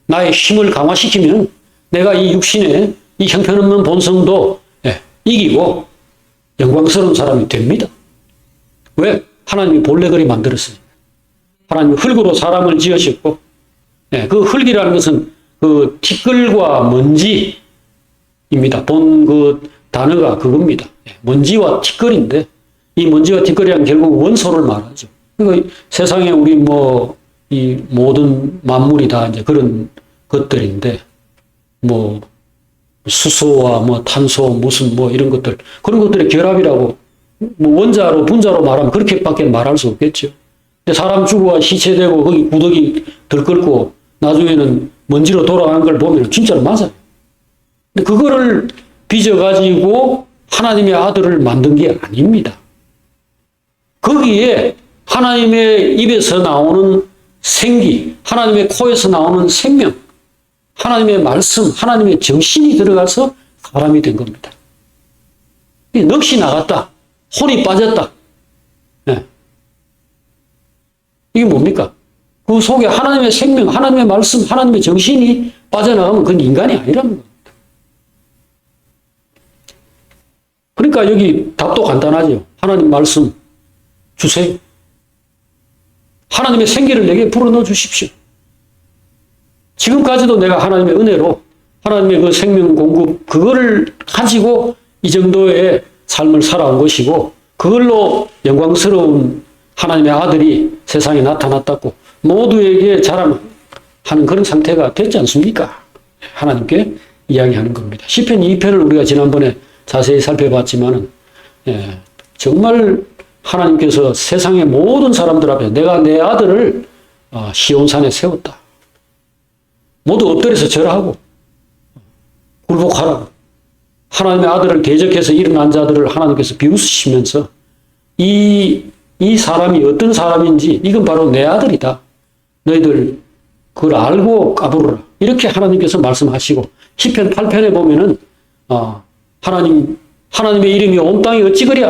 나의 힘을 강화시키면 내가 이 육신의 이 형편없는 본성도 이기고 영광스러운 사람이 됩니다. 왜? 하나님이 본래 그리 만들었으니까. 하나님이 흙으로 사람을 지으셨고 그 흙이라는 것은 그 티끌과 먼지입니다. 본 그 단어가 그겁니다. 먼지와 티끌인데 이 먼지와 티끌이란 결국 원소를 말하죠. 그러니까 세상에 우리 이 모든 만물이 다 이제 그런 것들인데 수소와 탄소 무슨 이런 것들 그런 것들의 결합이라고 원자로 분자로 말하면 그렇게밖에 말할 수 없겠죠. 근데 사람 죽어가 시체되고 거기 구더기 들끓고 나중에는 먼지로 돌아가는 걸 보면 진짜로 맞아요. 근데 그거를 빚어가지고 하나님의 아들을 만든 게 아닙니다. 거기에 하나님의 입에서 나오는 생기, 하나님의 코에서 나오는 생명, 하나님의 말씀, 하나님의 정신이 들어가서 사람이 된 겁니다. 넋이 나갔다. 혼이 빠졌다. 이게 뭡니까? 그 속에 하나님의 생명, 하나님의 말씀, 하나님의 정신이 빠져나가면 그건 인간이 아니라는 겁니다. 그러니까 여기 답도 간단하죠. 하나님 말씀 주세요. 하나님의 생기를 내게 불어넣어 주십시오. 지금까지도 내가 하나님의 은혜로 하나님의 그 생명 공급 그거를 가지고 이 정도의 삶을 살아온 것이고 그걸로 영광스러운 하나님의 아들이 세상에 나타났다고 모두에게 자랑하는 그런 상태가 됐지 않습니까? 하나님께 이야기하는 겁니다. 시편 2편을 우리가 지난번에 자세히 살펴봤지만은 정말 하나님께서 세상의 모든 사람들 앞에 내가 내 아들을 시온산에 세웠다. 모두 엎드려서 절하고 굴복하라고. 하나님의 아들을 대적해서 일어난 자들을 하나님께서 비웃으시면서 이 사람이 어떤 사람인지 이건 바로 내 아들이다. 너희들 그걸 알고 까부르라. 이렇게 하나님께서 말씀하시고 시편 8편에 보면은 하나님의 이름이 온 땅이 어찌 그리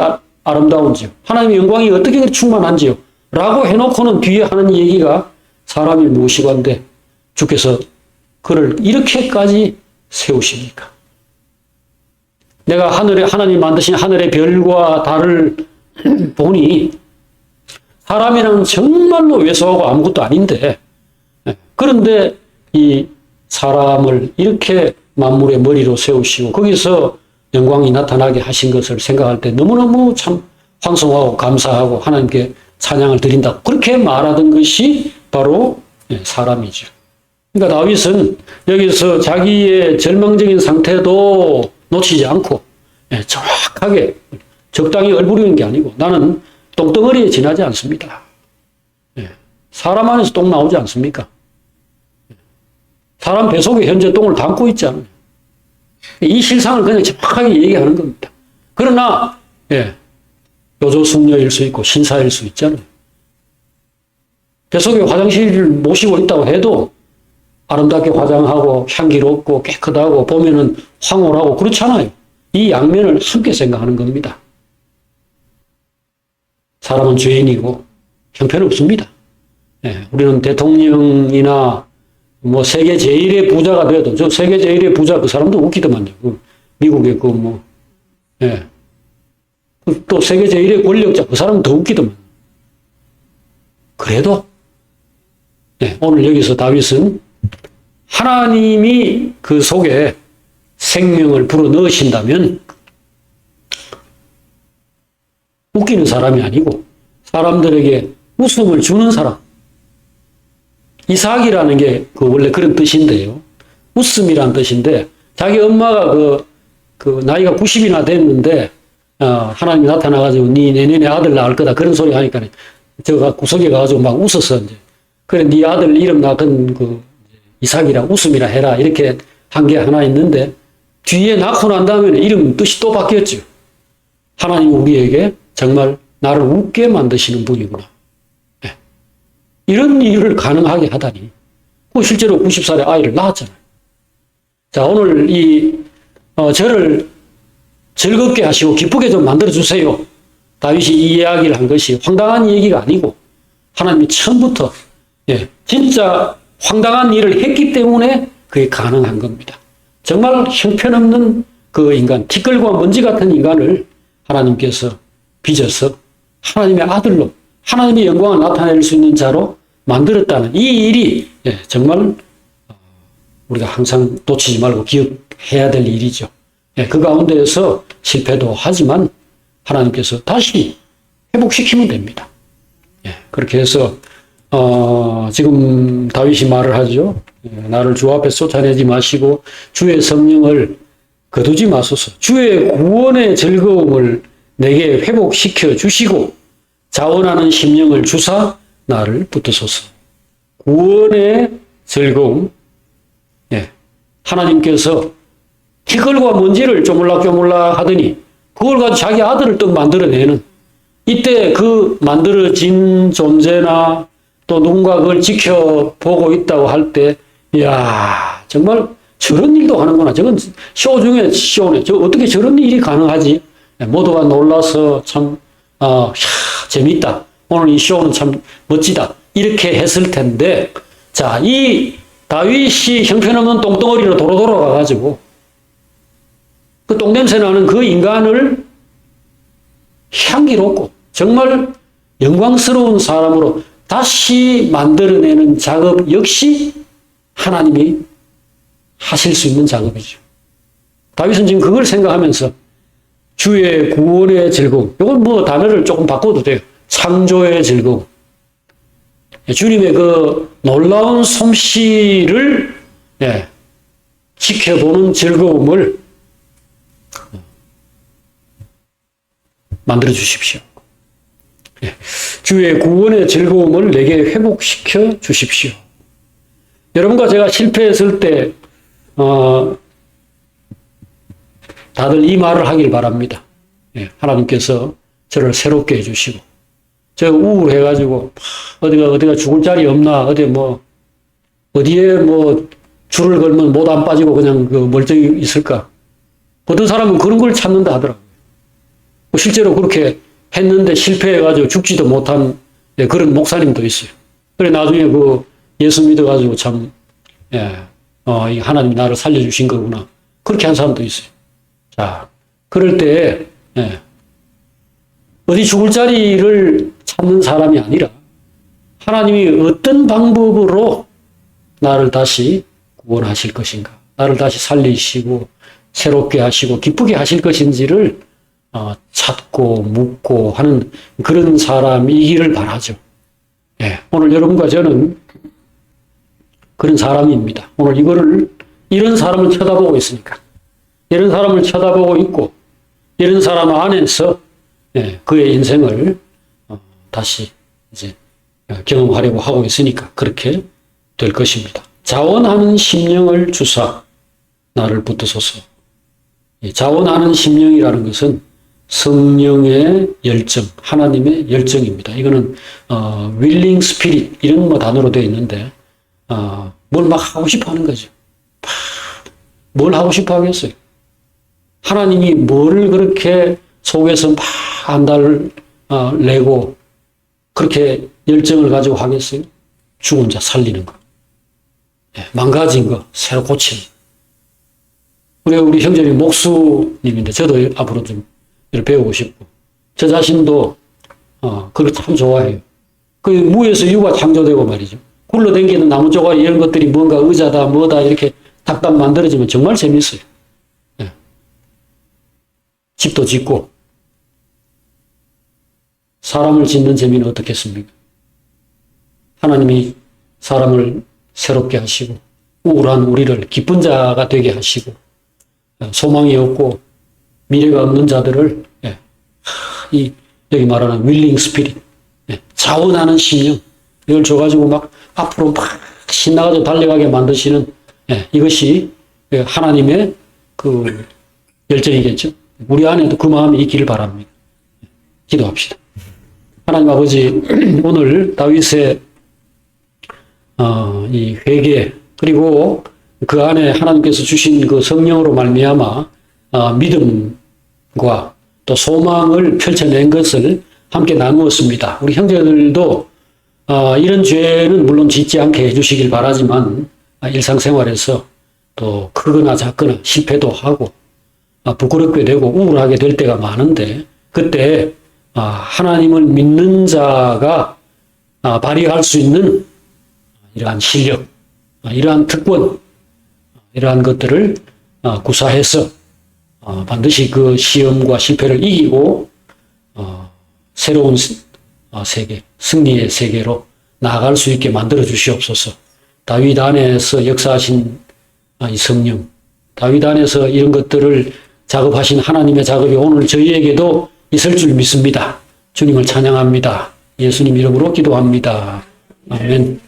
아름다운지요. 하나님의 영광이 어떻게 그리 충만한지요. 라고 해놓고는 뒤에 하는 얘기가 사람이 무엇이건데 주께서 그를 이렇게까지 세우십니까? 내가 하나님 만드신 하늘의 별과 달을 보니 사람이란 정말로 왜소하고 아무것도 아닌데 그런데 이 사람을 이렇게 만물의 머리로 세우시고 거기서 영광이 나타나게 하신 것을 생각할 때 너무너무 참 황송하고 감사하고 하나님께 찬양을 드린다고 그렇게 말하던 것이 바로 사람이죠. 그러니까 다윗은 여기서 자기의 절망적인 상태도 놓치지 않고 정확하게 적당히 얼부리는 게 아니고 나는 똥덩어리에 지나지 않습니다. 사람 안에서 똥 나오지 않습니까? 사람 뱃속에 현재 똥을 담고 있지 않아요. 이 실상을 그냥 정확하게 얘기하는 겁니다. 그러나 요조숙녀일 수 있고 신사일 수 있잖아요. 뱃속에 화장실을 모시고 있다고 해도 아름답게 화장하고 향기롭고 깨끗하고 보면은 황홀하고 그렇잖아요. 이 양면을 함께 생각하는 겁니다. 사람은 죄인이고 형편없습니다. 우리는 대통령이나 세계 제일의 부자가 돼도 저 세계 제일의 부자 그 사람도 웃기더만요. 미국의 또 세계 제일의 권력자 그 사람은 더 웃기더만. 그래도 오늘 여기서 다윗은 하나님이 그 속에 생명을 불어넣으신다면 웃기는 사람이 아니고 사람들에게 웃음을 주는 사람, 이삭이라는 게 원래 그런 뜻인데요. 웃음이란 뜻인데, 자기 엄마가 나이가 90이나 됐는데, 하나님이 나타나가지고, 네 내년에 아들 낳을 거다. 그런 소리 하니까, 저가 구석에 가가지고 막 웃었어, 이제. 그래, 네 아들 이름 낳은 이삭이라, 웃음이라 해라. 이렇게 한 게 하나 있는데, 뒤에 낳고 난 다음에는 이름 뜻이 또 바뀌었죠. 하나님이 우리에게 정말 나를 웃게 만드시는 분이구나. 네. 이런 일을 가능하게 하다니. 실제로 90살에 아이를 낳았잖아요. 자, 오늘 저를 즐겁게 하시고 기쁘게 좀 만들어주세요. 다윗이 이 이야기를 한 것이 황당한 얘기가 아니고 하나님이 처음부터 진짜 황당한 일을 했기 때문에 그게 가능한 겁니다. 정말 형편없는 그 인간, 티끌과 먼지 같은 인간을 하나님께서 빚어서 하나님의 아들로 하나님의 영광을 나타낼 수 있는 자로 만들었다는 이 일이 정말 우리가 항상 놓치지 말고 기억해야 될 일이죠. 그 가운데에서 실패도 하지만 하나님께서 다시 회복시키면 됩니다. 그렇게 해서 지금 다윗이 말을 하죠. 나를 주 앞에 쫓아내지 마시고 주의 성령을 거두지 마소서. 주의 구원의 즐거움을 내게 회복시켜 주시고 자원하는 심령을 주사 나를 붙드소서. 구원의 즐거움. 하나님께서 티끌과 먼지를 쪼물락쪼물락 하더니 그걸 가지고 자기 아들을 또 만들어내는, 이때 그 만들어진 존재나 또 누군가 그걸 지켜보고 있다고 할 때, 이야, 정말 저런 일도 하는구나. 저건 쇼 중에 쇼네. 어떻게 저런 일이 가능하지? 모두가 놀라서 참, 재밌다. 오늘 이 쇼는 참 멋지다. 이렇게 했을 텐데, 자, 이 다윗이 형편없는 똥덩어리로 도로 돌아가가지고, 그 똥냄새 나는 그 인간을 향기롭고, 정말 영광스러운 사람으로 다시 만들어내는 작업 역시 하나님이 하실 수 있는 작업이죠. 다윗은 지금 그걸 생각하면서 주의 구원의 즐거움, 이건 단어를 조금 바꿔도 돼요. 창조의 즐거움. 주님의 그 놀라운 솜씨를 지켜보는 즐거움을 만들어 주십시오. 주의 구원의 즐거움을 내게 회복시켜 주십시오. 여러분과 제가 실패했을 때 다들 이 말을 하길 바랍니다. 하나님께서 저를 새롭게 해주시고, 제가 우울해가지고 어디가 죽을 자리 없나, 어디에 줄을 걸면 못 안 빠지고 그냥 멀쩡히 있을까. 어떤 사람은 그런 걸 찾는다 하더라고요. 실제로 그렇게 했는데 실패해가지고 죽지도 못한 그런 목사님도 있어요. 그래 나중에 예수 믿어가지고 참 하나님 나를 살려주신 거구나. 그렇게 한 사람도 있어요. 자, 그럴 때 어디 죽을 자리를 찾는 사람이 아니라 하나님이 어떤 방법으로 나를 다시 구원하실 것인가, 나를 다시 살리시고 새롭게 하시고 기쁘게 하실 것인지를 찾고 묻고 하는 그런 사람이기를 바라죠. 오늘 여러분과 저는 그런 사람입니다. 오늘 이런 사람을 쳐다보고 있으니까. 이런 사람을 쳐다보고 있고, 이런 사람 안에서 그의 인생을 다시 이제 경험하려고 하고 있으니까 그렇게 될 것입니다. 자원하는 심령을 주사 나를 붙드소서. 자원하는 심령이라는 것은 성령의 열정, 하나님의 열정입니다. 이거는 willing spirit 이런 단어로 되어 있는데 뭘 막 하고 싶어 하는 거죠. 뭘 하고 싶어 하겠어요? 하나님이 뭘 그렇게 속에서 막 안달 내고 그렇게 열정을 가지고 하겠어요? 죽은 자 살리는 거, 망가진 거 새로 고치는 거. 우리 형제님 목수님인데 저도 앞으로 좀 배우고 싶고, 저 자신도 그걸 참 좋아해요. 그 무에서 유가 창조되고 말이죠. 굴러다니는 나무 조각이 이런 것들이 뭔가 의자다 뭐다 이렇게 탁탁 만들어지면 정말 재밌어요. 집도 짓고. 사람을 짓는 재미는 어떻겠습니까? 하나님이 사람을 새롭게 하시고 우울한 우리를 기쁜 자가 되게 하시고 소망이 없고 미래가 없는 자들을 이 여기 말하는 윌링 스피릿 자원하는 심령 이걸 줘가지고 막 앞으로 막 신나가지고 달려가게 만드시는 이것이 하나님의 그 열정이겠죠. 우리 안에도 그 마음이 있기를 바랍니다. 기도합시다. 하나님 아버지 오늘 다윗의 이 회개 그리고 그 안에 하나님께서 주신 그 성령으로 말미암아 믿음과 또 소망을 펼쳐낸 것을 함께 나누었습니다. 우리 형제들도 이런 죄는 물론 짓지 않게 해주시길 바라지만 일상생활에서 또 크거나 작거나 실패도 하고 부끄럽게 되고 우울하게 될 때가 많은데 그때 하나님을 믿는 자가 발휘할 수 있는 이러한 실력, 이러한 특권, 이러한 것들을 구사해서 반드시 그 시험과 실패를 이기고 새로운 세계, 승리의 세계로 나아갈 수 있게 만들어 주시옵소서. 다윗 안에서 역사하신 이 성령, 다윗 안에서 이런 것들을 작업하신 하나님의 작업이 오늘 저희에게도 있을 줄 믿습니다. 주님을 찬양합니다. 예수님 이름으로 기도합니다. 아멘.